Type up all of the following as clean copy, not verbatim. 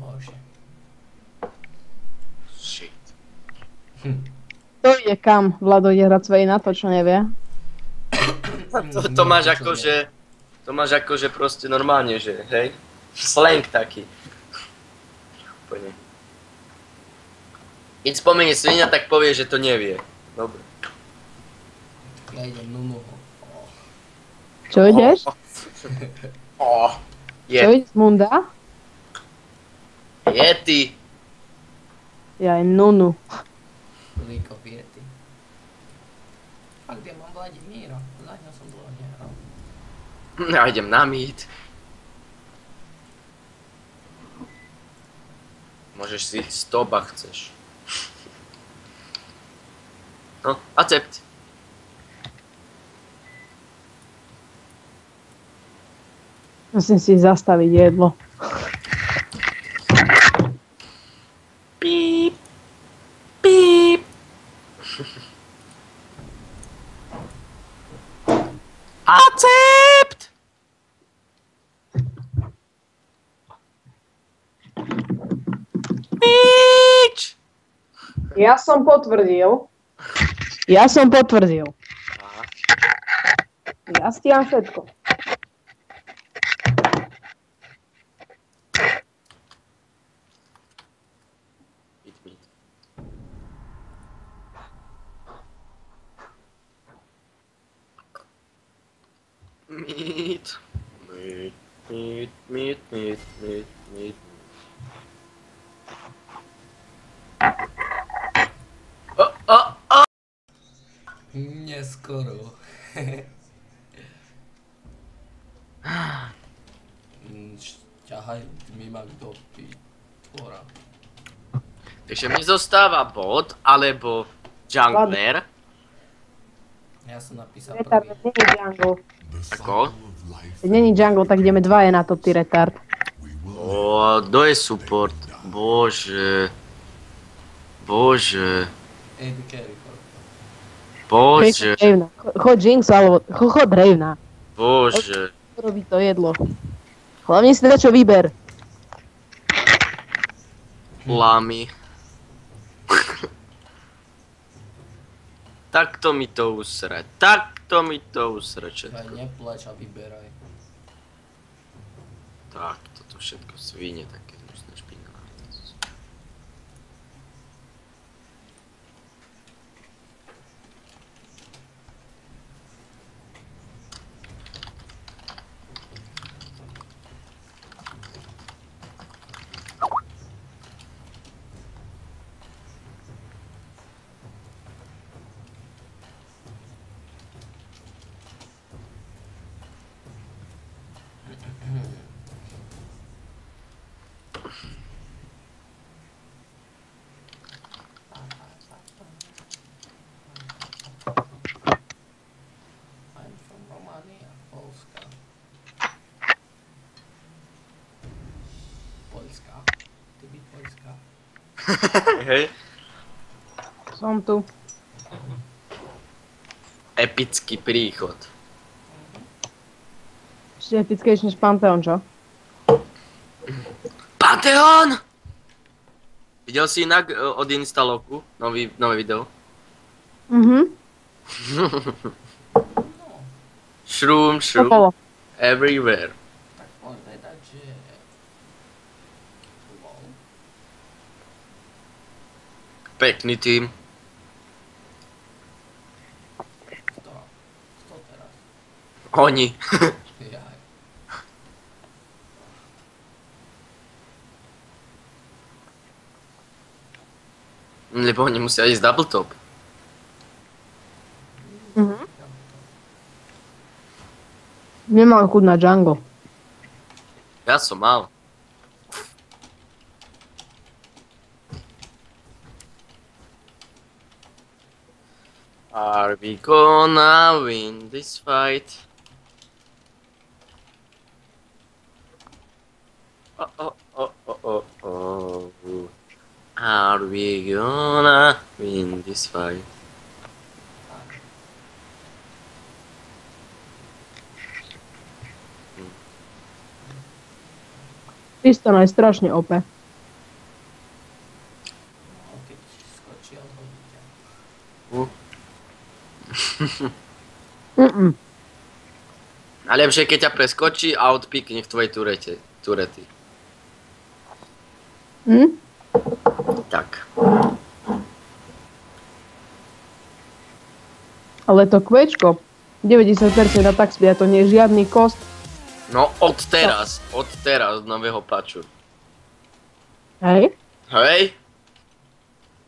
Bože. Shit. To ide kam? Vlado ide hrať svoje na to, čo nevie. To máš akože... To máš akože proste normálne, že hej? Slang taký. Úplne. Keď spomenie svinia, tak povie, že to nevie. Dobre. Ja idem nunu. Čo ideš? Je. Čo ideš, Munda? Yeti. Ja aj Nunu. League of Yeti. A kde mám Vladimíra? Zatiaľ som dlho nehral. Ja idem na meet. Môžeš si 100 ak chceš. No, accept. Musím si zastaviť jedlo. Píp. Píp. Accept. Bitch. Ja som potvrdil. Aha. Ja stiam všetko. Meet, meet. Meet. Meet, meet, meet, meet, meet, meet. Oh! Neskoro. Ťahajú mi ma do tvora. Takže mi zostáva bot, alebo jungler. Ja som napísal Retard, prvý. není jungle. Ako? Keď není jungle, tak ideme dvaje na to, ty retard. To je support. Bože. Bože. AD carry for. Bože. Choď Jinx, alebo choď Ravena. Bože. Robí to jedlo. Hlavne si teda čo vyber. Lamy. Takto mi to usre. Takto mi to usre Aj všetko. neplač a vyberaj. Tak, toto všetko svine také hnusné špinavé. I'm from Romania, Polska. Polska. Ty byť Polska. Hej. Som tu. Epický príchod. Ešte epickejšie než Pantheon, čo? Pantheon! Videl si inak od instalovku nové video? Mhm. Shroom, To shroom, bolo. everywhere. Tak povedať, že... Lol. Pekný tým. Kto? Kto teraz? Oni. Jaj. Lebo oni musia ísť double top. Mhm. Nemal chuť na jungle. Ja som mal. Are we gonna win this fight? Oh. Are we gonna win this fight? Tristana je strašne OP. Najlepšie, keď ťa preskočí a odpikne v tvojej turety. Tak. Ale to kvečko, 90% na tak spia, to nie je žiadny kost. No od teraz nového patchu. Hej? Hej?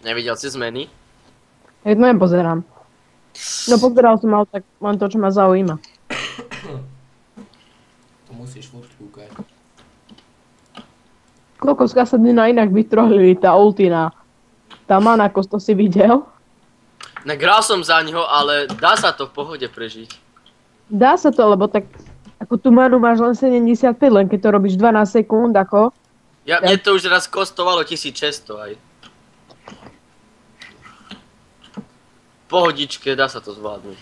Nevidel si zmeny? Hej, to nepozerám. No pozeral som, ale tak len to, čo ma zaujíma. To musíš furt kúkať. Koľko z Kasadina inak vytrolili tá ultina. Tá mana kost, to si videl? Negral som za ňo, ale dá sa to v pohode prežiť. Dá sa to, lebo tak ako tú manu máš len 75, len keď to robíš 12 sekúnd, ako? Mne to už raz kostovalo 1600 aj. Pohodičke, dá sa to zvládnuť.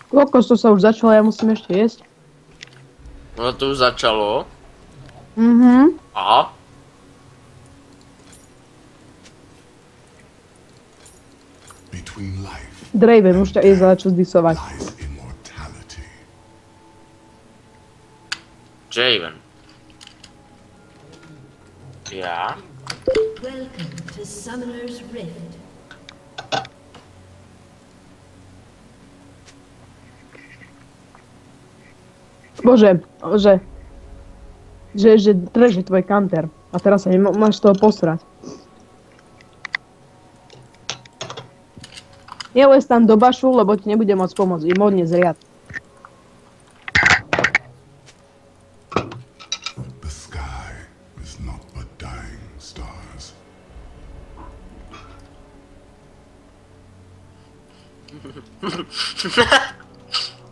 Koľko to sa už začalo, ja musím ešte jesť. No to už začalo. Aha. Draven už ťa jesť, ale čo zdisovať. Javen. Ja? Welcome to Summoner's Rift. Bože, že drží tvoj kanter. A teraz sa máš toho posrať. Nelez tam do bašu, lebo ti nebude môcť pomôcť. I modne zriad. The sky is not but dying stars.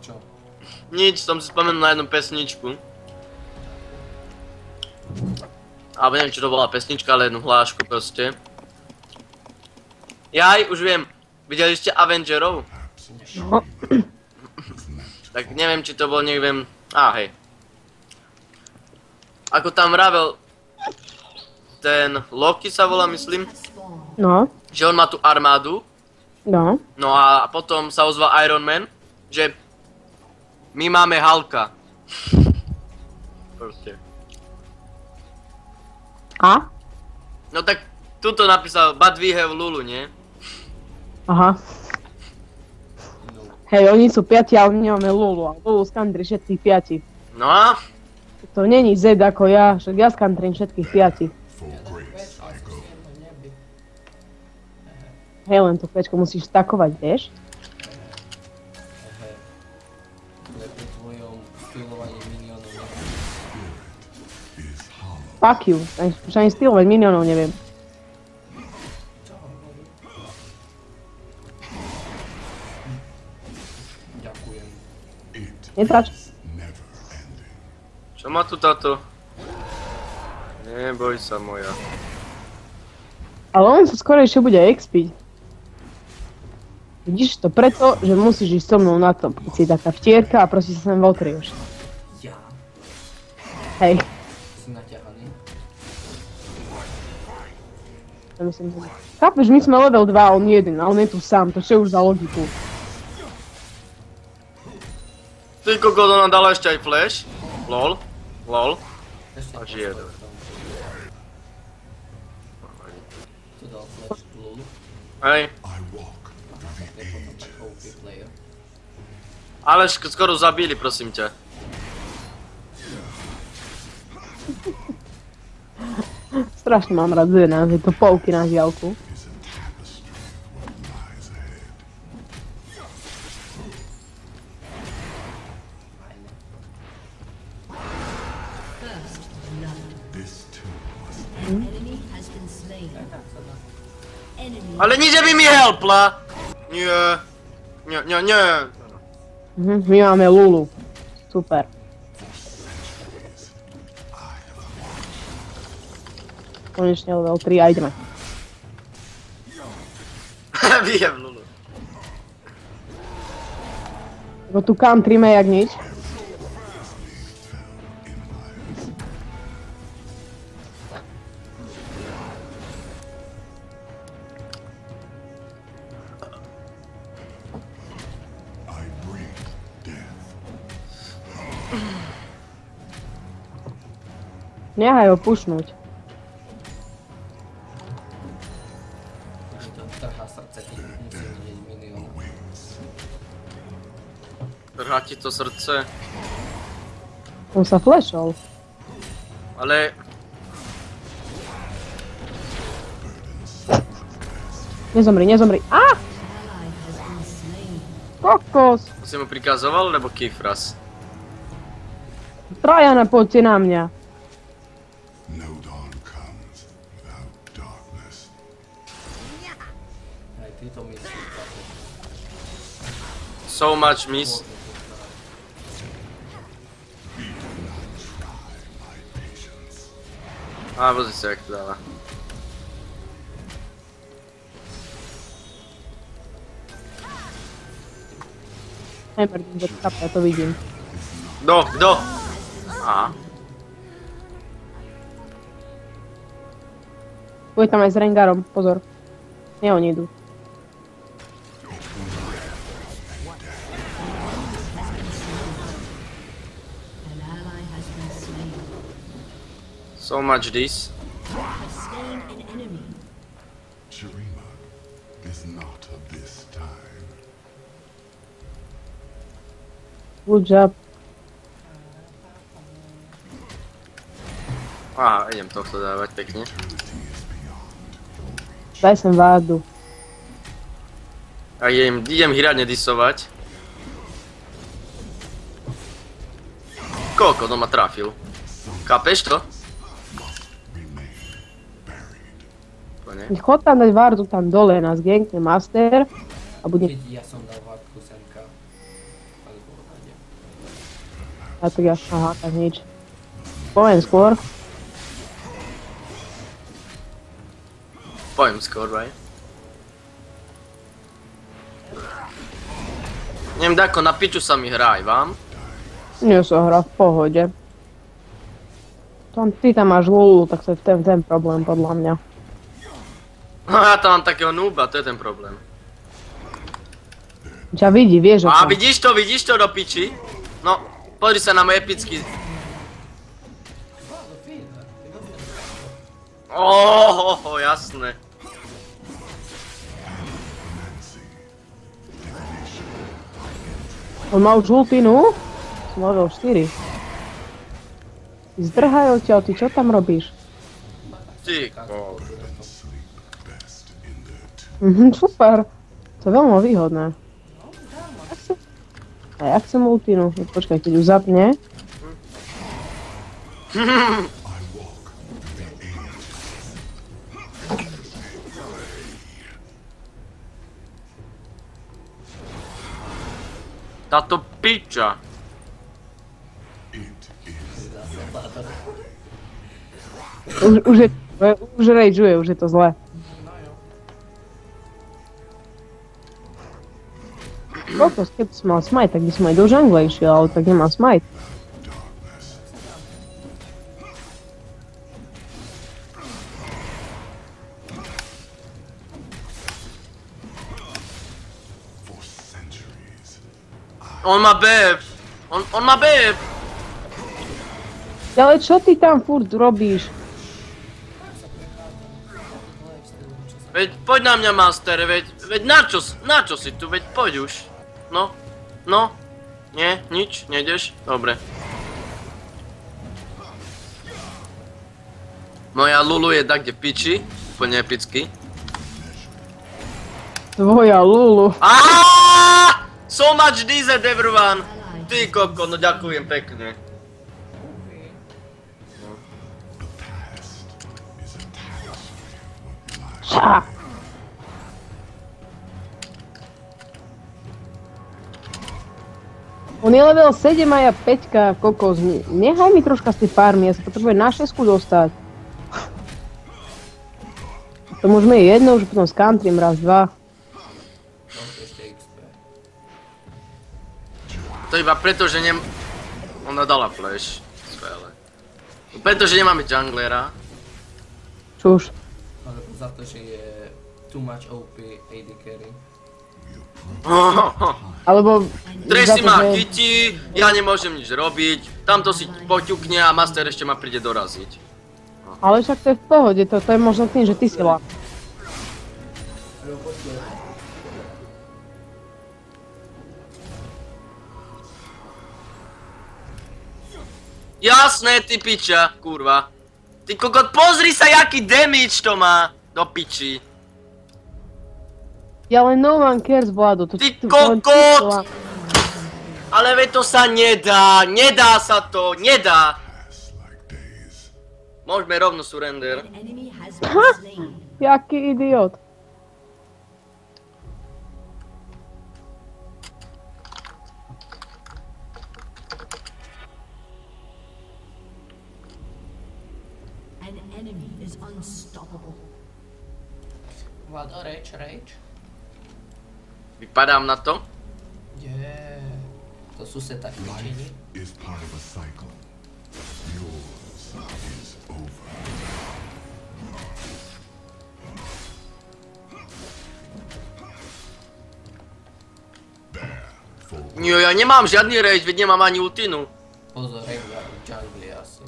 Čo? Nič, som si spomenul na jednu pesničku. Alebo neviem, či to bola pesnička, ale jednu hlášku proste. Jaj, už viem. Videli ste Avengerov? No. Tak neviem, či to bol, neviem... Hej. Ako tam vravel... Ten Loki sa volá, myslím. No. Že on má tú armádu. No. No a potom sa ozval Iron Man. Že... My máme Hulka. Proste. A? No tak... Tuto napísal But we have Lulu, nie? Aha. Hej, oni sú 5, ale my nemáme Lulu. A Lulu skantri všetkých 5. No a? To není Z ako ja, však ja skantrím všetkých 5. Hej, len to kvečko musíš stakovať, vieš? Ale pri tvojom skillovaní minionov neviem. Fuck you. Už ani stylovať minionov neviem. Ďakujem. Netrač. Čo má tu táto? Neboj sa moja. Ale on sa skorejšie bude expiť. Vidíš to preto, že musíš ísť so mnou na to. Keď si taká vtierka a proste sa sem vokrieš. Ja? Hej. Si naťahaný? To myslím, že... Chápeš, my sme level 2 a on 1, ale on je tu sám, to čo už za logiku. Ty kokos, ona dala ešte aj flash. Lol. Lol. Ešte A žije. tu dal flash lulu. Hej. I walk through the Je potom tak ages. OP player. Ale skoro zabili, prosím ťa. Strašne mám rád Z11, je to polky na žialku. Is a tapestry of what lies ahead. Fajne. First blood. This too must Enemy has been slain. Tak sa dá. Enemy. Ale nič, aby mi helpla. Nie. Nie. My máme Lulu. Super. Konečne level 3 a ideme. Vyjem Lulu. No tu countryme jak nič. I bring death. Nechaj ho pušnúť. Už to trhá srdce, keď musím vidieť milión. Trhá ti to srdce. On sa flashol. Ale Nezomri, nezomri. Á! Ally has been slain. Kokos! to si mu prikazoval, nebo Kifras? Trajana, poďte na mňa. No dawn comes without darkness. Aj títo myslí. So much miss. A pozri sa, jak to dáva. Nemrdím, že to ja to vidím. Kto? Aha. Bude tam aj s Rengarom, pozor. Nie, oni idú. An ally has been slain. So much this. Has slain an enemy. Shurima is not of this time. Good job. Aha, idem tohto dávať pekne. Daj sem vádu. A idem hýrať nedisovať. Koľko to ma trafil? Kápeš to? Úplne. Chod tam dať vardu tam dole, nás gankne master a bude... Keď ja som dal vádku semka. Alebo odade. A tak ja, aha, tak nič. Poviem skôr. Poviem skôr, aj. Neviem, dako, na piču sa mi hrá aj vám. Nie sa hra v pohode. Ty tam máš Lulu, tak to je ten problém podľa mňa. No ja tam mám takého nooba, to je ten problém. Ťa vidí, vieš o A tom. vidíš to do piči? No, pozri sa na môj epický... Ohoho, jasné. On má už ultinu? Som level 4. Zdrhajú ťa, ty čo tam robíš? Ty kol. Best in their Super. To je veľmi výhodné. A ja chcem ultinu. Počkaj, keď ju zapne. Táto piča. Už rageuje, už je to zlé. Kokos, keby som mal smite, tak by som aj do jungle išiel, ale tak nemám smite. for centuries. On má BF. On má BF. Ale čo ty tam furt robíš? Veď poď na mňa, master, veď na čo si tu, veď poď už. No, nie, nič, nejdeš? Dobre. Moja Lulu je tak, kde piči, úplne epicky. Tvoja Lulu. Aaaaaa! So much DZ everyone! Ty koko, no ďakujem pekne. Čá. On je level 7 a ja 5, kokos. Nechaj mi troška z tej farmy, ja sa potrebujem na 6 dostať. To môžeme jedno, už potom s countrym raz, dva. No, ešte XP. To iba preto, že Ona dala flash. Skvelé. Pretože nemáme junglera. Čuž. Alebo za to, že je too much OP AD carry. Alebo... Tracy za to, ma že- chytí, ja nemôžem nič robiť. Tamto si poťukne a Master ešte ma príde doraziť. Ale však to je v pohode, to je možno tým, že ty si lá. Jasné, ty piča, kurva. Ty kokot, pozri sa, jaký damage to má. Do piči. Ja len no one cares, Vlado. To, Ty to len ty kokot! si lá. Ale veď to sa nedá, nedá sa to, nedá. Pass like days. Môžeme rovno surrender. An enemy has been slain. Jaký idiot. An enemy is unstoppable. Vlado, rage. Vypadám na to. Yeah. To sú sa tak vyčení. Is part of a cycle. Yours is over. There, for Nie, ja nemám žiadny rage, veď nemám ani ultinu. Pozor, Rengar v jungli asi.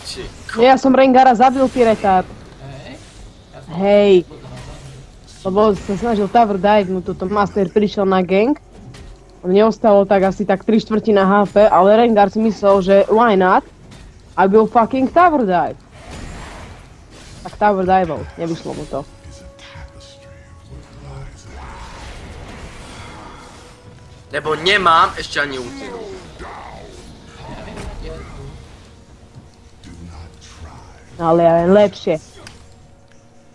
Či, Ja som Rengara zabil, ty retard. Hej? Ja som Hej. pozor na jungli. Lebo sa snažil tower dive, mu tuto Master prišiel na gank. Mne ostalo tak asi tak 3/4 HP, ale Rengar si myslel, že why not? I will fucking tower dive. Tak tower diveol, nevyšlo mu to. is a tapestry of what lies ahead. lebo nemám ešte ani ultinu. Ja viem, kde je tu. Do not try. Ale ja len lepšie.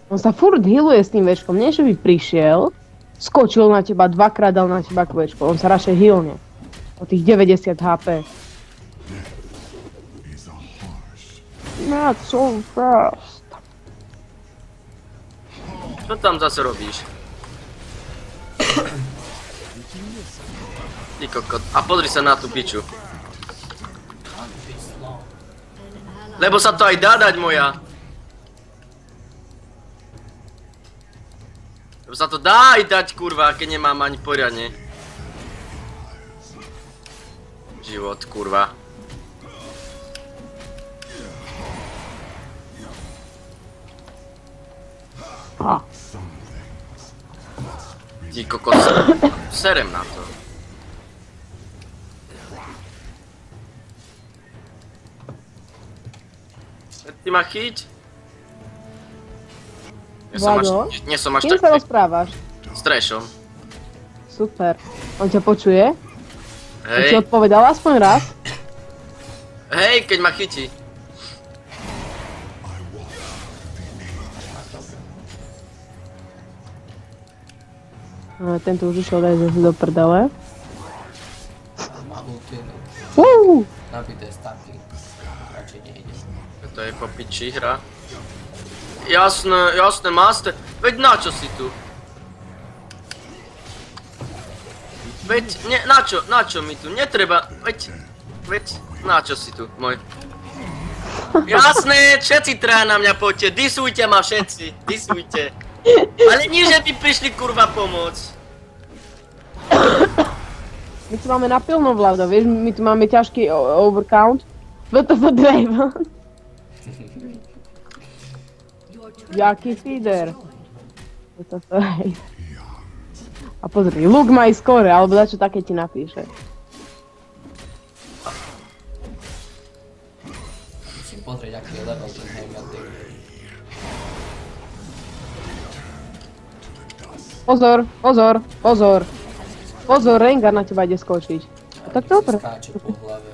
On sa furt healuje s tým večkom, nie že by prišiel, skočil na teba, dvakrát dal na teba kvečko, on sa radšej healne. O tých 90 HP. Is a harsh. Not so fast. Čo tam zase robíš? Ty kokot. A pozri sa na tú piču. Vyslo. Lebo sa to aj dá dať moja. Lebo sa to dá aj dať, kurva, keď nemám ani poriadne. Život, kurva. Ha. Ty kokos. Serem na to. Ty ma chyť? Vlado? Nie som až Kým sa tak rozprávaš? s Trashom. Super. On ťa počuje? On ti Hej, odpovedal aspoň raz? hej, keď ma chytí. Tento už išiel dať zase do prdele. Má ultinu. Nabité staky. Radšej nejdem. To je po piči hra. Jasné, jasné, Master. Veď na čo si tu? Veď, na čo mi tu? Netreba, veď, na čo si tu, môj? Jasné, všetci traja na mňa poďte, disujte ma všetci, disujte. Ale nie, že by prišli kurva pomôcť. My tu máme napilno, Vlado, vieš, my tu máme ťažký overcount. WTF Draven. Your turret Jaký has been feeder. destroyed. WTF. A pozri, look my score, alebo dačo také ti napíše. Musím pozrieť, aký je level ten Heimerdinger. Pozor, pozor, pozor. Pozor, Rengar na teba ide skočiť. Tak dobre. Skáče po hlave.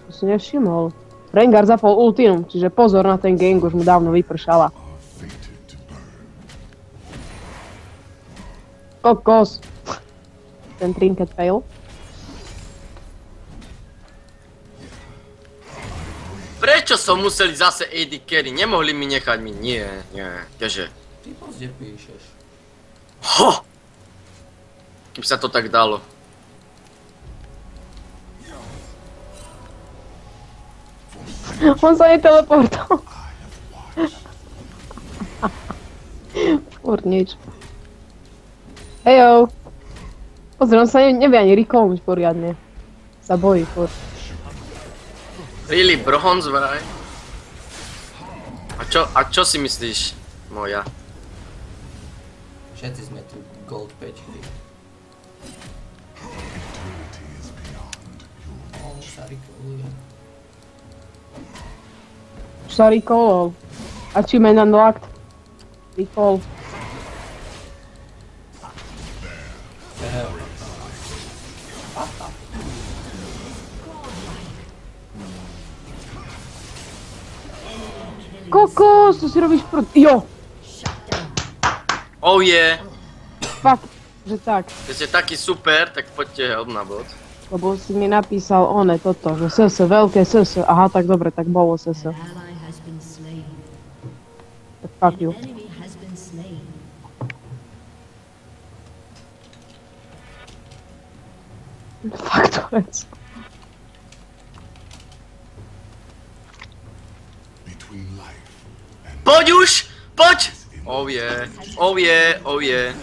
To si nevšimol. Rengar zapol ultinu, čiže pozor na ten gang, už mu dávno vypršala. Are fated to burn. Kokos. Ten trinket fail. Prečo som museli zase AD carry? Nemohli mi nechať mi, nie, keže. Ty pozde píšeš. Ho! Kým sa to tak dalo. On sa neteleportoval. Furt nič. Hejo. Pozri, on sa nevie ani recallnúť poriadne. Sa bojí furt. Really, bronze vraj? A čo si myslíš, moja? Všetci sme tu gold pečky. On sa recalluje. Už sa recallol. Achievement unlocked. Recall. Kokos, to si robíš Jo! Oh yeah! Fakt, že tak. Keď ste taký super, tak poďte help na bod. Lebo si mi napísal toto, že SS, veľké SS. Aha, tak dobre, tak bolo SS. An ally has been slain. Tak fuck you. An enemy has been slain. Fakt to vec. Between life and Poď už! Poď! Oh yeah, oh yeah, oh yeah.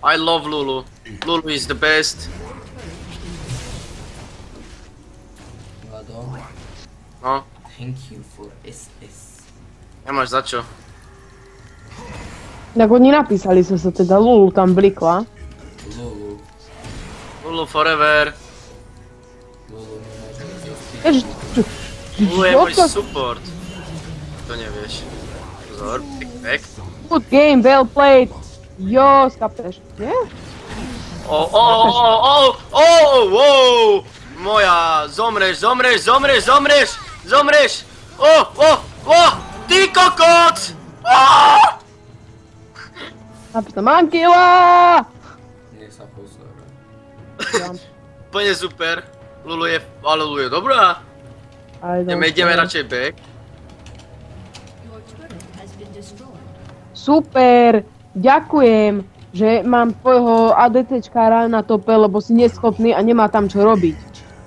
I love Lulu. Lulu is the best. Vlado, No, thank you for SS. nemáš za čo. Tak oni napísali sa teda, Lulu tam blikla. Lulu. Lulu forever. Lulu nemôže zostať. Ježiš, Lulu je môj Odkiaľ- support. To nevieš. Pozor, back. good game, well played. Jo, skapeš, nie? Oh, oh, oh, oh, oh, wow! Moja, zomreš, zomreš, zomreš, zomreš, zomreš! Oh, oh, oh! Ty kokot! Ah! Napíš tam Ankila! Nech sa posúra. Úplne super. Lulu je, ale Lulu je dobrá. Ideme radšej back. Your turret has been destroyed. Super, ďakujem, že mám tvojho ADCčkára na tope, lebo si neschopný a nemá tam čo robiť.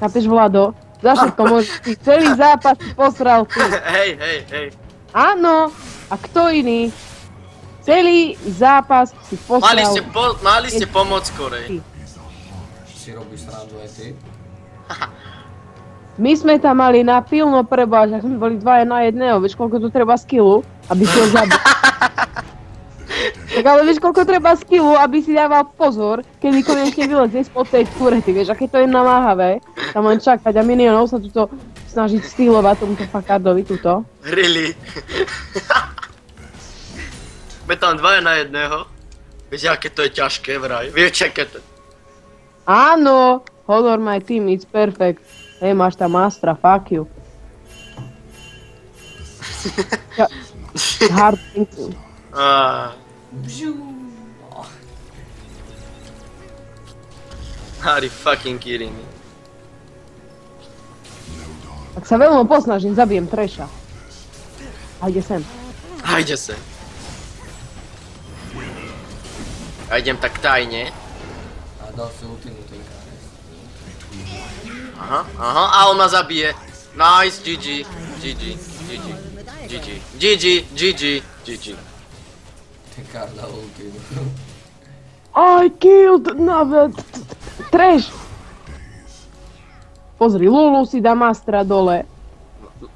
Chápeš, Vlado? Za všetko môžeš, ty celý zápas si posral ty. Hej, hej, hej. Áno, a kto iný? Celý zápas si posral. Mali ste pomôcť skorej. Si robíš srandu aj ty? My sme tam mali na pilno preboha, že sme boli dvaja na jedného, vieš koľko tu treba skillu, aby si ho zabil. Tak ale vieš koľko treba skillu, aby si dával pozor, kedy konečne vylezie spod tej turety, vieš, aké to je namáhavé, tam len čakať a minionov sa tuto snažiť stylovať tomuto fakardovi tuto. Really? Sme tam dvaja na jedného. Vieš, aké to je ťažké vraj. Vieš, aké to... Áno, honor my team, it's perfect. Hej, máš tam Astra, fuck you. Hard thinking. Bžu. Are you fucking kidding me? Tak sa veľmi posnažím, zabijem Thrasha. A ide sem. Hajde sa. Ja idem tak tajne. A dal si ultimu ten KS. Aha, aha, a on ma zabije. Nice, GG, GG, GG, GG, GG, GG, GG. Ten kár dal ultimu. I killed another Thrash. Pozri, Lulu si dá Mastra dole.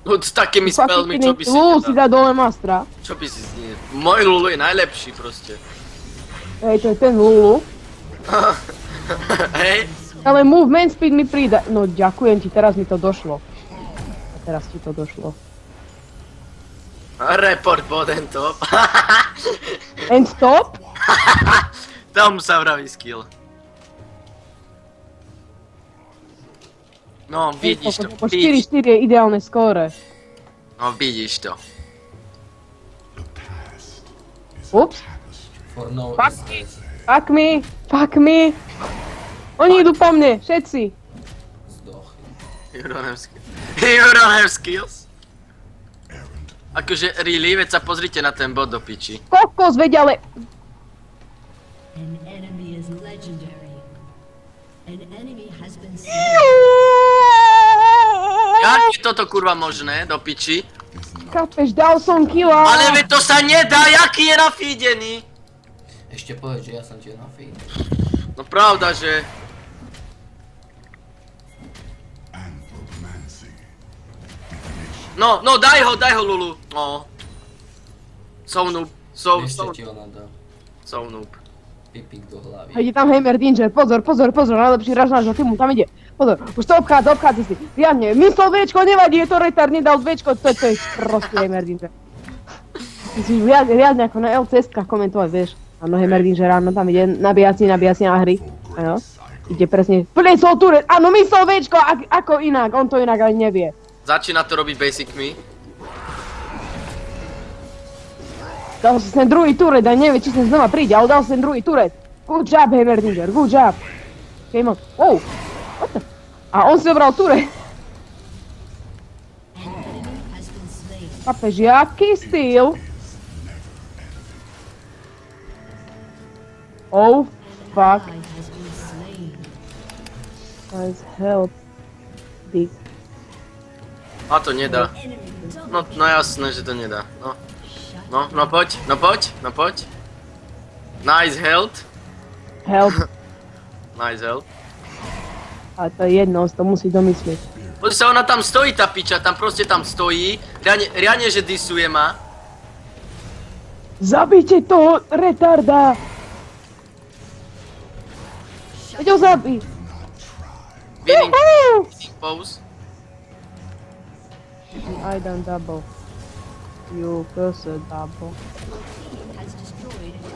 S takými spellmi, čo by si Lulu si nedal? dá dole Mastra. Čo by si nie? Môj Lulu je najlepší proste. Hej, to je ten Lulu. Hej? Ale movement speed mi prída. No ďakujem ti, teraz mi to došlo. A teraz ti to došlo. Report boden top. And stop? Tam sa vraví skill. No, vidíš to, Po vidíš. 4-4 je ideálne skóre. No, vidíš to. Ups. For no Fuck SS. Fuck me, fuck me. Oni idú po mne, všetci. Zdochy. You don't have skills. You don't have skills? Akože, really, veď sa pozrite na ten bod do piči. Kokos, veď ale... An enemy is legendary. An enemy has been slain. Jak je toto kurva možné, do piči? Kapeš, dal som kila. Ale veď to sa nedá, jaký je nafídený? Ešte povedz, že ja som ti na feed. No pravda, že... Anthromancy. No, daj ho, Lulu. No. So noob, Ešte ti ona dá so noob. pipík do hlavy. Ide tam Heimerdinger, pozor, najlepší hráč nášho týmu, tam ide. Pozor, už to obchádza si. Riadne, myslel Včko, nevadí, je to retard, nedal Včko, to je prostý Heimerdinger. Musíš riadne ako na LCS-kách komentovať, vieš. Áno, Heimerdinger, áno, tam ide, nabíja si na hry. Áno, ide presne, plesol turret, áno, myslel Včko, ako inak, on to inak ani nevie. Začína to robiť basic me. Dal si ten druhý turret a nevie, či sem znova príde, ale dal si ten druhý turret. Good job, Heimerdinger, good job. Came on. Oh, what the... A on si zobral turret. An enemy has been slain. Chápeš, jaký styl. Oh, fuck. Ally has been slain. Guys, help. Big. A to nedá. Enemy double. No jasné, že to nedá. No poď. Nice health. Help. Nice health. A to je jedno, on si to musí domyslieť. Pozri sa, ona tam stojí, tá piča, tam proste tam stojí. Reálne, že disuje ma. Zabíte toho retarda! Veď ho zabí! Winning Juhu! pose. I done double. You cursed double. Has destroyed a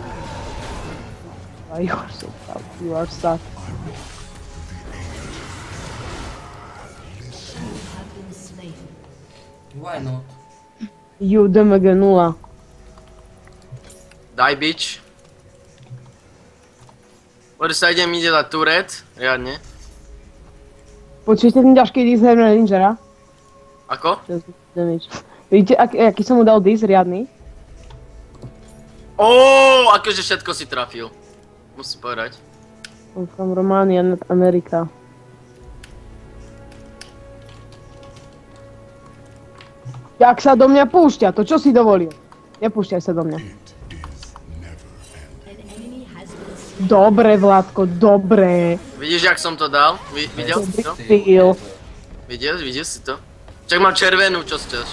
turret. You are so tough. You are stuck. You have been slain. Why not? You DMG 0. Daj bitch. Poď sa idem ide dať turret, riadne. Počujete ten ťažký dis Heimerdingera? Ako? Vidíte, aký som mu dal dis riadny? Akože všetko si trafil. Musím povedať. I'm from Romania, not America. Jak sa do mňa púšťa, to čo si dovolil? Nepúšťaj sa do mňa. An enemy has been slain. Dobre, Vládko, dobre. Vidíš, jak som to dal? Videl si to? Styl. Videl si to? Čak mám červenú, čo chceš?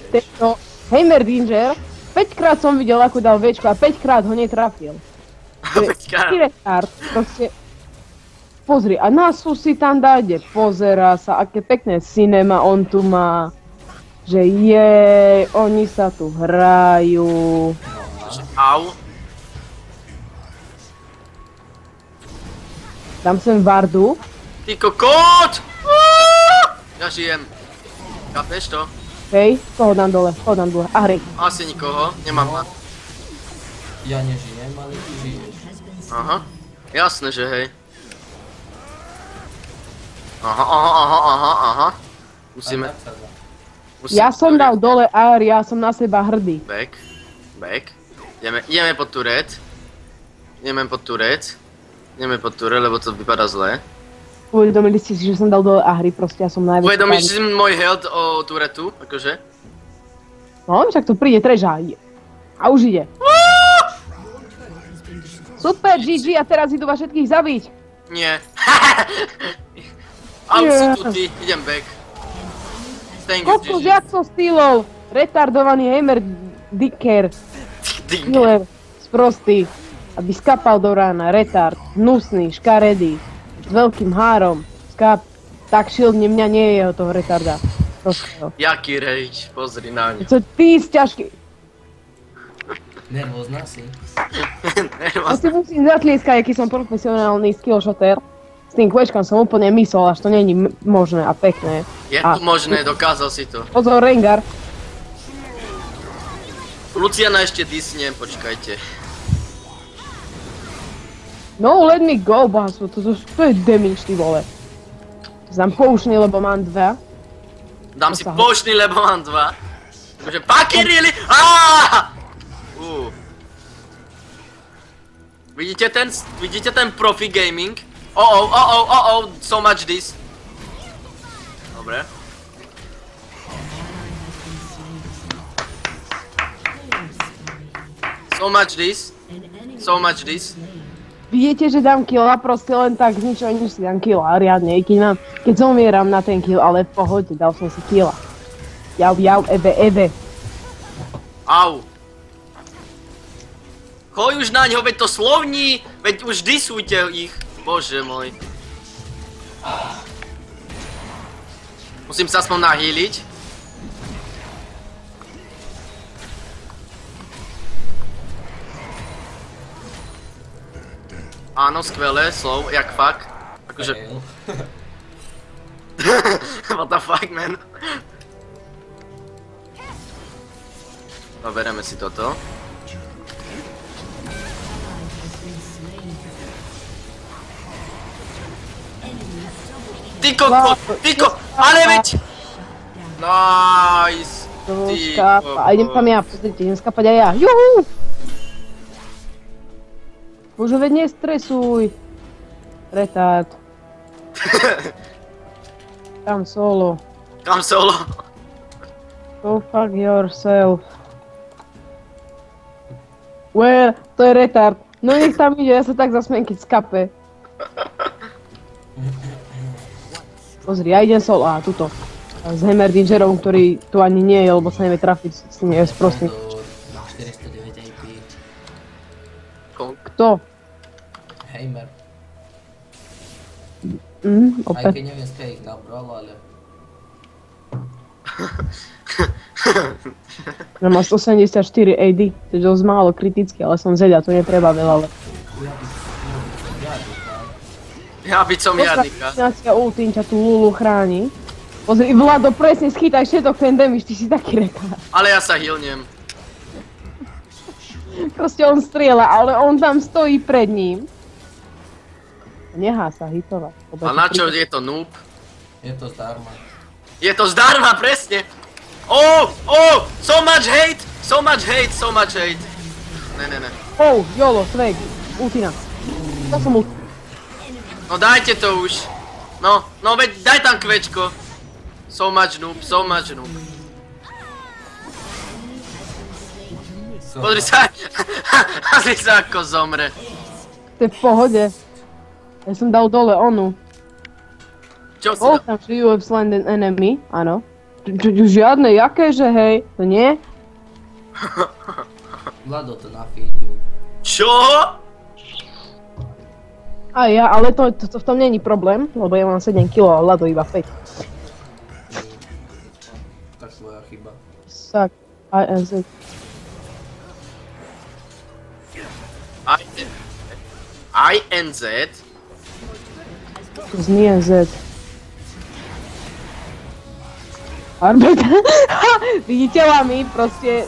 Tento Heimerdinger, 5 krát som videl, ako dal Včko a 5 krát ho netrafil. Retard, proste... Pozri, a Nasu si tam dáde, pozerá sa, aké pekné cinema on tu má. Že jej, oni sa tu hrajú. Au. Dám sem Vardu. Ty kokot! Ja žijem. Chápeš to? Hej, koho dám dole, Ahri. Asi nikoho, nemám ma. Ja nežijem, ale ty žiješ. Has been slain. Aha. Jasné, že hej. Aha. Musíme... Ja som dal dole Ahri, ja som na seba hrdý. Back. Ideme pod turret. Ideme pod turret, lebo to vypadá zle. Uvedomili ste si, že som dal dole Ahri, proste ja som najväčší. Uvedomíš si môj health o turretu, akože? No, však to príde treža. A už ide. Super, GG, a teraz idú vás všetkých zabiť. Nie. Au si tu ty, idem back. Thank you, Kokos, GG. jak som stýlov. Retardovaný Heimerdinger. Killer. Sprostý. Aby skapal do rána. Retard. Hnusný, škaredý. S veľkým három. Skap. Tak šildne mňa nie je jeho toho retarda. Prostého. Jaký rage, pozri na ňu. Co ty si ťažký. Nervózna si. Ja si musím zatlieskať, aký som profesionálny skillshotter. S tým quečkom som úplne myslel, až to není možné a pekné. Je to možné, dokázal si to. Pozor, Rengar. Luciana ešte disnem, počkajte. No, let me go, bohastvo, to je damage, ty vole. Zdám poušný, lebo mám 2. Dám si pošný, lebo mám 2. Takže fucking really? Aaaa! Vidíte ten profi gaming? So much this. Dobre. So much this. So much this. Vidíte, že dám killa, proste len tak z ničoho nič si dám killa, riadne, keď zomieram na ten kill, ale v pohode, dal som si killa. Jau, ebe. Au. Choď už na ňo, veď to slovní, veď už disujte ich. Bože môj. Musím sa aspoň nahýliť. Áno, skvelé, slov, jak fuck. Akože... Fail. What the fuck, man? No, bereme si toto. Ty kokot, ale veď! Nice! A idem tam ja, pozrite, idem skapať aj ja. Juhu! Bože, veď nestresuj. Retard. Tam solo. Kam solo? Go fuck yourself. Well, to je retard. No nech tam ide, ja sa tak zasmiem, keď skape. Pozri, ja idem solo. Á, tuto. S Hammerdingerom, ktorý tu ani nie je, lebo sa nevie trafiť. S tým je sprostný. 409 AP. Kto? Heimer. Aj Opäť. keď neviem, skaj ich nabral, ale... Ja mám 174 AD, to je dosť málo kriticky, ale som Zelia, to netreba veľa, ale... Ja byť som jadníka. Kombinácia ultín ťa tú Lulu chráni. Pozri, Vlado, presne schytaj všetok ten damage, ty si taký retard. Ale ja sa healnem. Proste on strieľa, ale on tam stojí pred ním. Nehá sa hitovať. A na čo je to noob? Je to zdarma. Je to zdarma, presne! So much hate! So much hate, so much hate. Ne. Oh, YOLO, swag, ultina. To som ultina. No dajte to už. No veď daj tam kvečko. So much noob, so much noob. Pozri sa, pozri sa ako zomre. To je v pohode. Ja som dal dole onu. Čo si Bol dal? tam, že you have slain an enemy, áno. Žiadne, jaké, že hej, to nie? Vlado to nafídil. Čo? A ja, ale to v tom není problém, lebo ja mám 7 kg a Lado iba 5. Tak tvoja chyba. Sak, INZ. INZ? To znie Z. Arbet. Vidíte lami, proste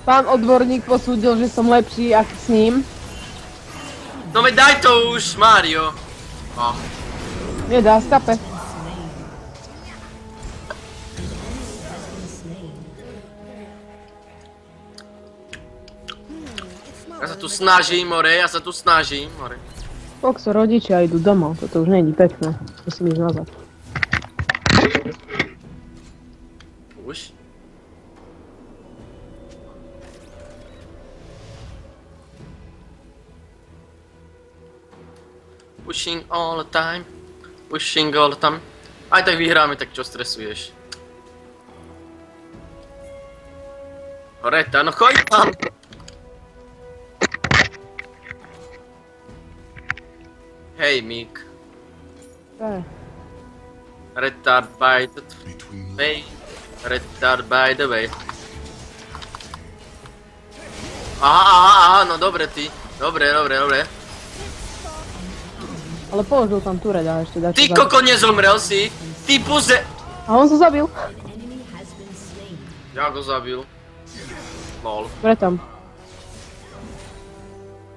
pán odborník posúdil, že som lepší ako s ním. No veď daj to už, Mario. Nedá, skape. Ja sa tu snažím, more, Kokso, rodičia idú domov, toto už není pekné. Musím ísť nazad. Už? Pushing all the time. Pushing all the time. Aj tak vyhráme, tak čo stresuješ? Reta, no choď tam! Hej, Mick. Retard by the way. Retard by the way. Aha, no dobre ty. Dobre. Ale položil tam tureť a ešte dať. Ty koko, nezomrel si. Ty puze. A on sa zabil. Ja go zabil. Lol. Dobre tam.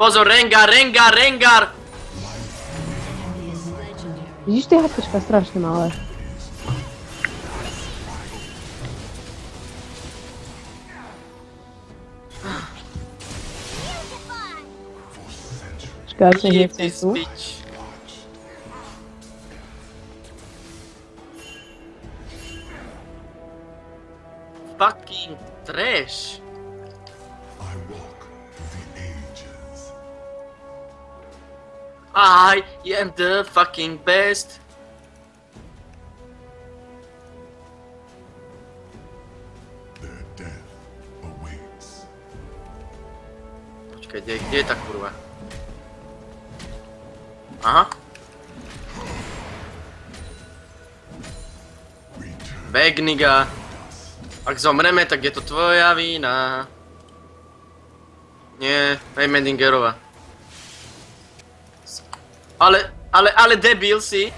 Pozor, Rengar. Vidíš, tie HPčka strašne malé. Počkaj, Leave this bitch. fucking trash. I walk through the ages. I am the fucking best. Their death awaits. Počkaj, kde je tá kurva? Aha. Return. Back, nigga. Ak zomreme, tak je to tvoja vína. Nie, Heimdingerova. Ale debil si.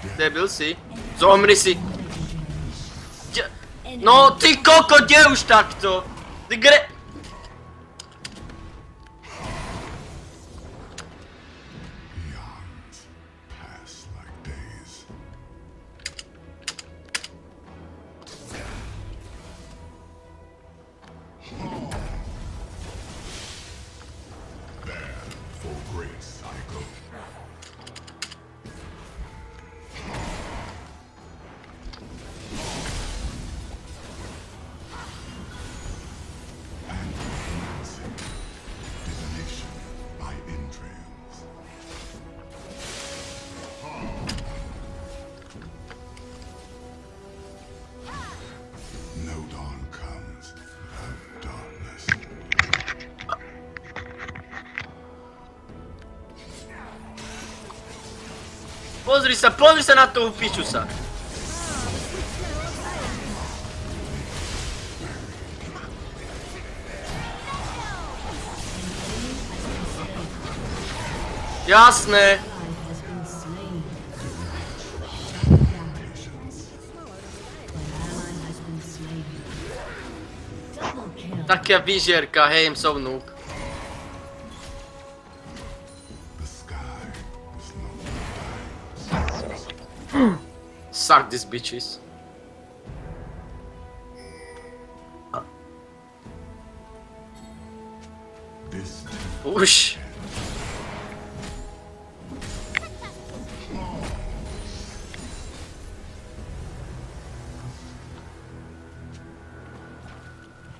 Zomri si. No ty koko, kde už takto? Ty Eons pass like days. There, for grace I go. And divination by entrails. No dawn comes without darkness. Pozri sa na toho piču sa. Jasné. Taká vyžierka, hej, som vnúk. The sky is not dying. Suck these bitches. This Už.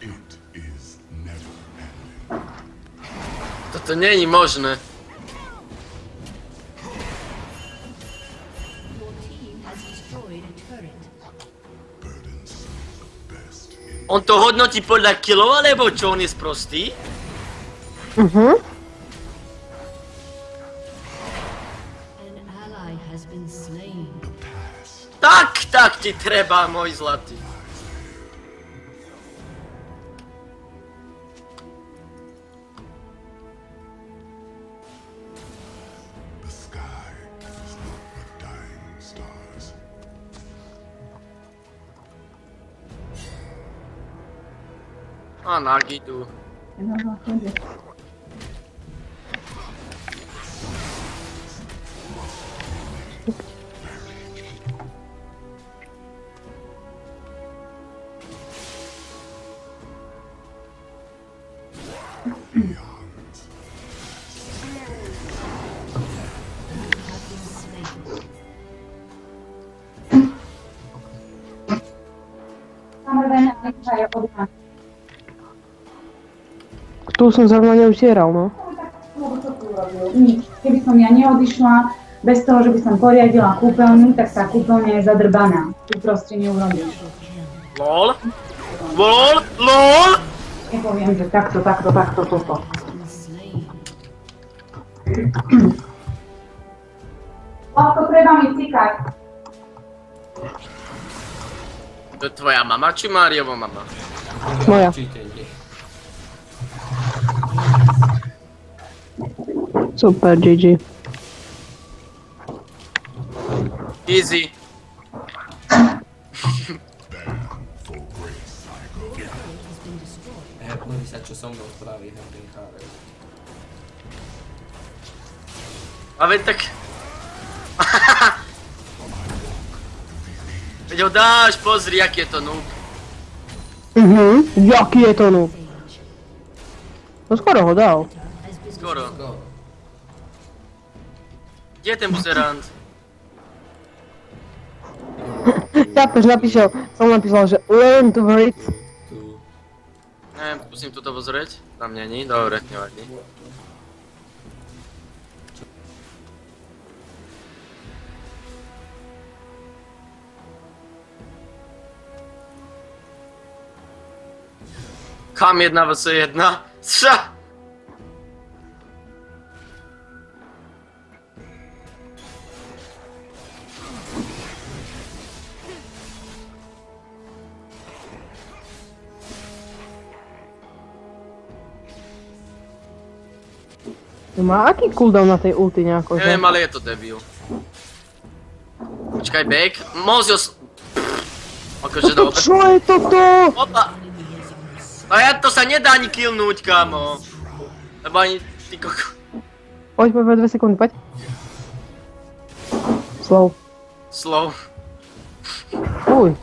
it is never ending. Toto není možné. Your team has destroyed a turret. Burdensome, best in On to hodnotí podľa kilov, alebo čo, on je sprostý? Mhm. An ally has been slain. the past. Tak ti treba, môj zlatý. The sky is not but dying stars. A nagidu. Eons. Tu som zrovna neutieral, no. Nič. Keby som ja neodišla, bez toho, že by som poriadila kúpeľňu, tak tá kúpeľňa je zadrbaná. Tu proste neurobíš. LOL? LOL? Nepoviem, že takto, toto. Lávko, treba mi cikať. To je tvoja mama, či Máriova mama? Moja. Určite nie. Super, GG. Easy. There, for grace I go. Pozri sa, čo so mnou spraví ten Harry. A veď tak... Veď ho dáš, pozri, aký je to noob. Mhm, jaký je to noob? No skoro ho dal. Skoro. Go. Kde je ten buzerant? Chápeš, som napísal, že learn to hurt. Tu. Neviem, musím toto pozrieť. Tam není, dobre, nevadí. Kam 1 vs 1? Ša! Má aký cooldown na tej ulti nejako, že? Neviem, ale je to debil. Počkaj, back. Mozios... Akože dobre. Čo je toto? Opa! A ja to sa nedá ani killnúť, kámo. Lebo ani... Ty koko... Poď, 2 sekundy, poď. Slow. Slow. Uj.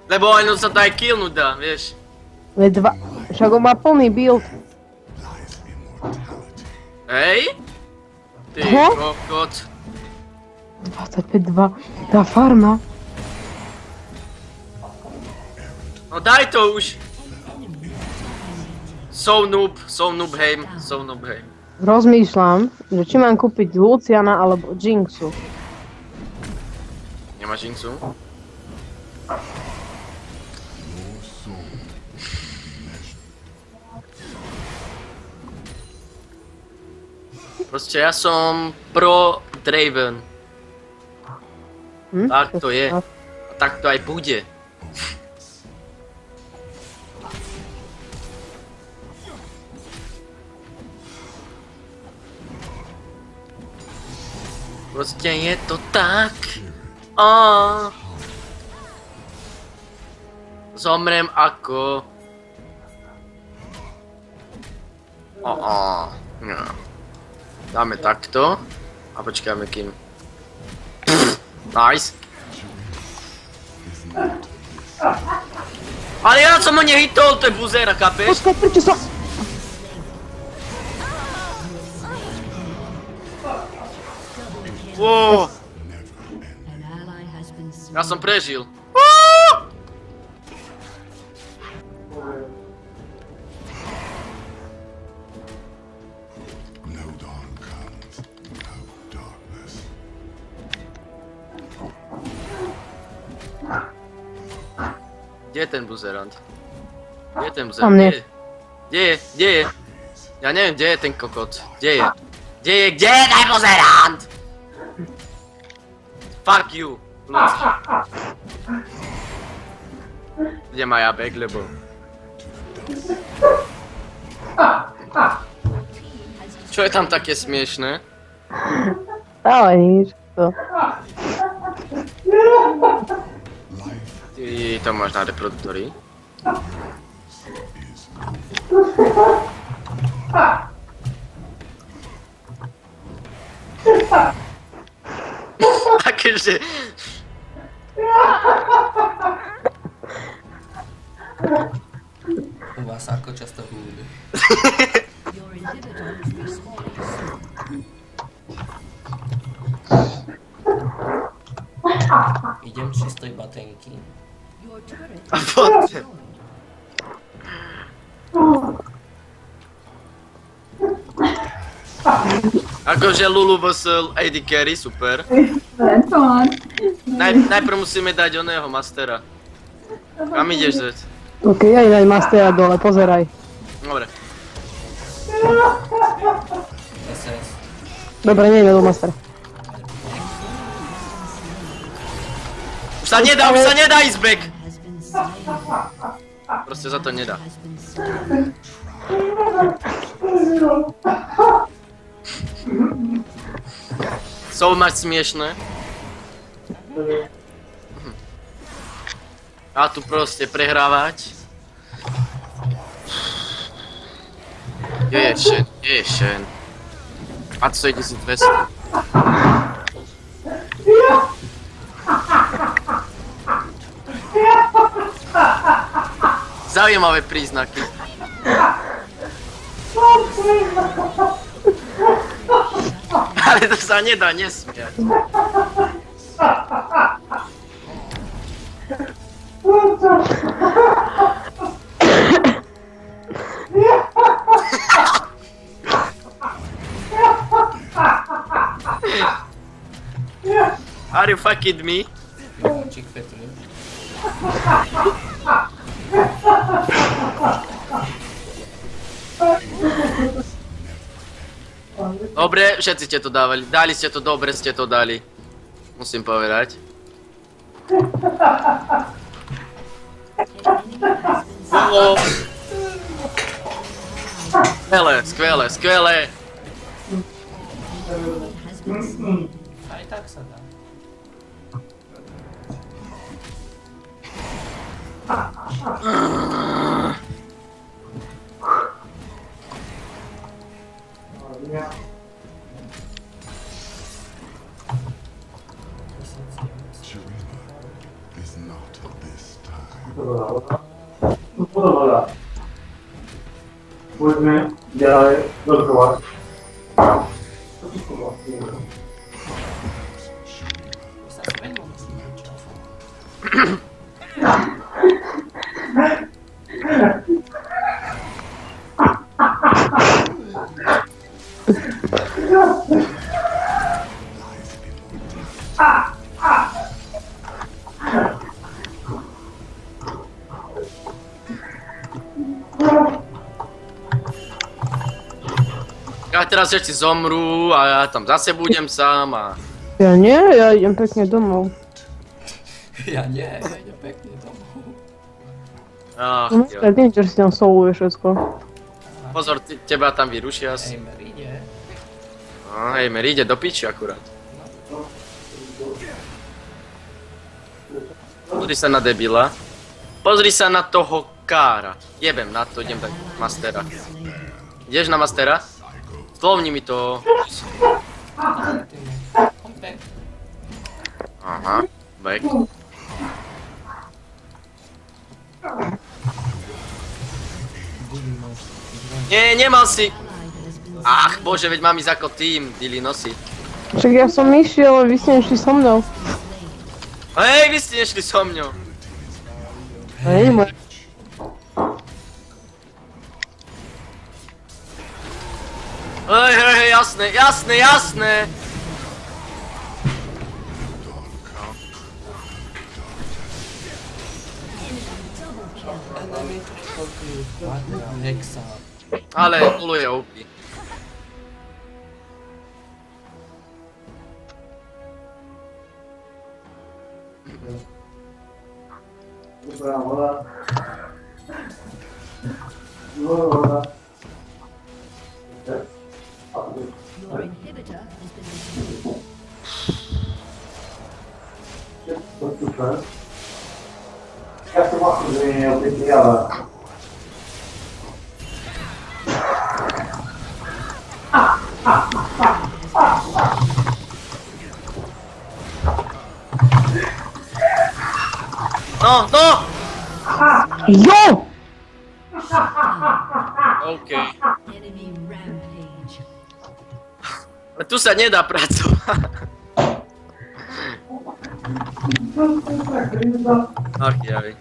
Lebo ono sa to aj killnúť dá, vieš. Však on má plný build. Hej? Ty He? kokot. 25-2. Tá farma. No daj to už. So noob hejm. Rozmýšľam, že či mám kúpiť Luciana alebo Jinxu. Nemáš Jinxu? Proste ja som pro Draven. Tak to je. A tak to aj bude. Proste je to tak. Zomrem ako... No. Dáme takto. A počkáme kým. Nice. Ale ja som ho nehitol, to je buzera, kapeš? Počkaj, prečo sa... Wow. An ally has been slain. Ja som prežil. No dawn comes, no darkness. Kde je ten buzerant? Kde je ten Tam buzerant? nie. Kde je? Ja neviem, kde je ten kokot. Kde je? Kde je ten buzerant? Fuck you. Kde má ja back, lebo... Čo je tam také smiešné? Ale nič. To. Ty to máš na reproduktory. Akože... U vás ako často húli. Your inhibitor is respawning soon. Idem čisto iba tenky. Your turret A is poďte. destroyed. Akože Lulu vs AD Carry, super. Najprv musíme dať oného mastera. Kam ideš, Zed? Ok, ja idem mastera dole, pozeraj. Dobre. SS. Dobre, nejdeme do mastera. Už sa nedá ísť back. Has been slain. Proste za to nedá. Has been slain. So máš smiešné. A tu proste prehrávať. Kde je Shen? A to stojí 1200. Zaujímavé príznaky. Ale to sa nedá nesmiať. kidmi. Nováčik Petr. Dobre, všetci ste to dávali. Dali ste to, dobre ste to dali. Musím povedať. Skvelé, skvelé, skvelé. Aj tak sa dá. Shurima is not this time. Poďme ďalej dookoła. Sa svedlo myslím, čo? A teraz všetci zomrú a ja tam zase budem sám a... Ja nie, ja idem pekne domov. Ja nie, ja idem pekne domov. Ach, jo. Danger si tam soluje všetko. Pozor, teba tam vyrušia asi. Heimer ide. Heimer ide do piči akurát. Pozri sa na debila. Pozri sa na toho kára. Jebem na to, idem dať mastera. Ideš na mastera? Slovni mi to. On back. Aha, back. Nie, nemal si. Ach, bože, veď mám ísť ako tým, Dili nosí. Však ja som išiel, vy ste nešli so mnou. Hej, vy ste nešli so mňou. Hej, môj. Hej, hej, hej, jasné, jasné, jasné. Enemy triple kill. Quadra, Hexa. Ale Ulu je OP. Dobrá voda. Voda. Your inhibitor has been destroyed. To super. Ja som ako zmienil pekne, ale... No, no! Jo! OK. Enemy rampage. Ale tu sa nedá pracovať. Ach jaj.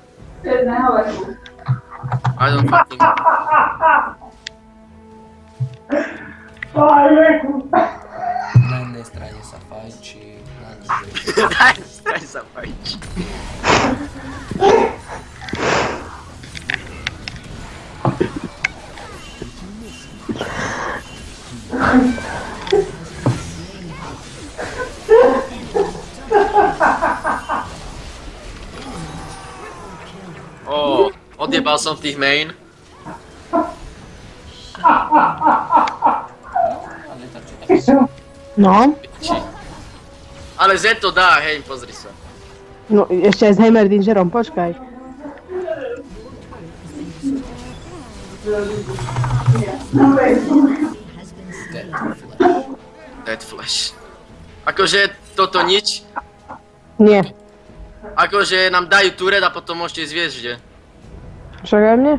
I don't fucking... Na jednej strane sa fajčí, na druhej. Daj sa fajči. Ó, odjebal som v tých main. Ale to čo tak No, Ale Z to dá, hej, pozri sa. no ešte aj s Heimerdingerom, počkaj. Dead Flash. Akože toto nič. Nie, Akože nám dajú turet a potom môžete ísť viesť, že? však aj mne.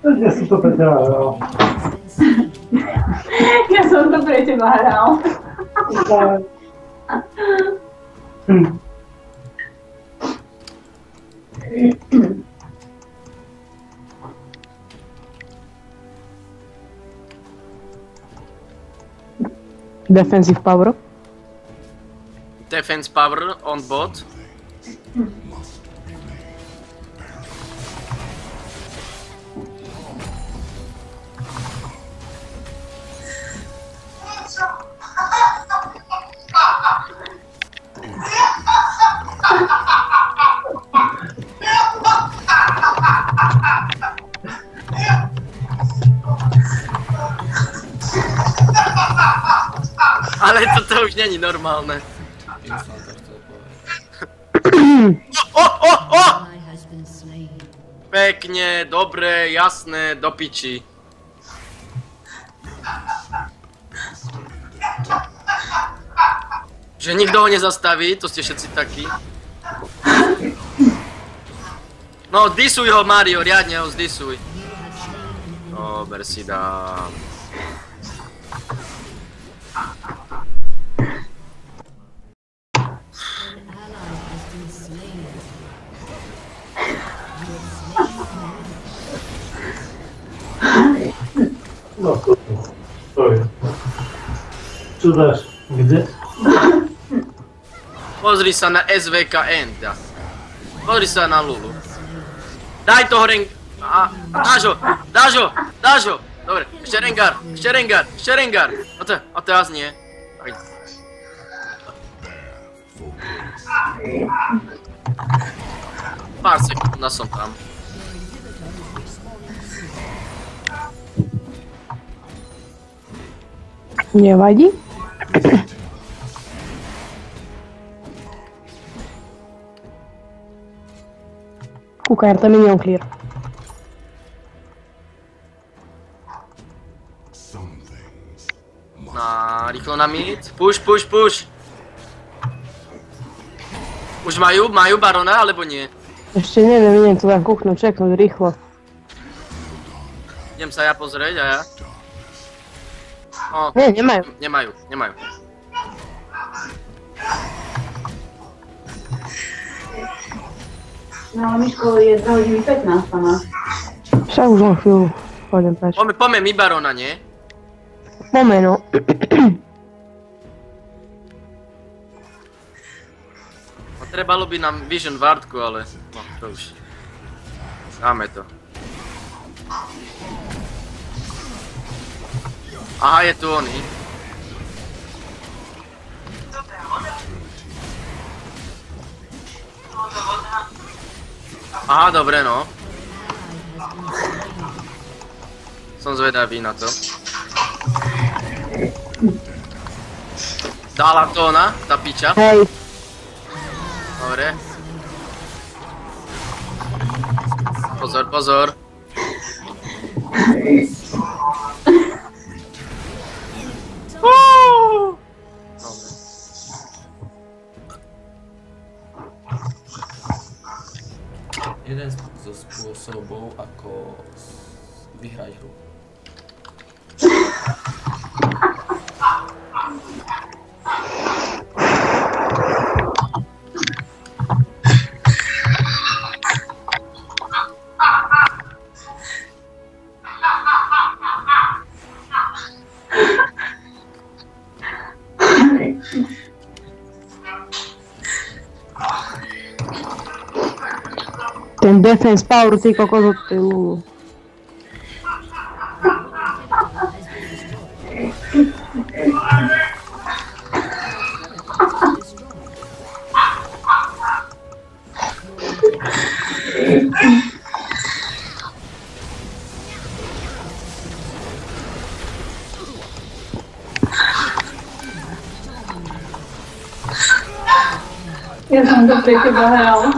Ja si to Petra hral. Ja som to pre teba hral. Defensive power. Defense power on bot. Ale toto už není normálne. Tým som to chcel povedať. Ally has been slain. Pekne, dobre, jasné, do piči. Že nikto ho nezastaví, to ste všetci takí. No, disuj ho, Mario, riadne ho zdisuj. Dobre si dám. No to je. Čo dáš? Kde? Pozri sa na SVK Enda. Pozri sa na Lulu. Daj toho dáš ho! Dobre, ešte Rengar. O to jas nie. Pár sekúnd, som tam. Nevadí. Kúkaj, to minion clear. Rýchlo na mid. Push. Už majú barona, alebo nie? Ešte neviem, idem to tam kúknúť, čeknúť rýchlo. Idem sa ja pozrieť a ja. O, Nie, nemajú. nemajú. No ale Miško, je 2 hodiny 15 na. Však už len chvíľu. Poďme preč. Poďme mi barona, nie? Pomeno. No, trebalo by nám Vision Wardku, ale no, to už. Dáme to. Aha, je tu oný. Aha, dobre no. Som zvedavý na to. Dala to ona, tá piča. Hej. Dobre. Pozor. Jeden zo spôsobov, ako vyhrať hru. Ten defense power, ty kokos od tej Lulu. Ja som to pre teba hral.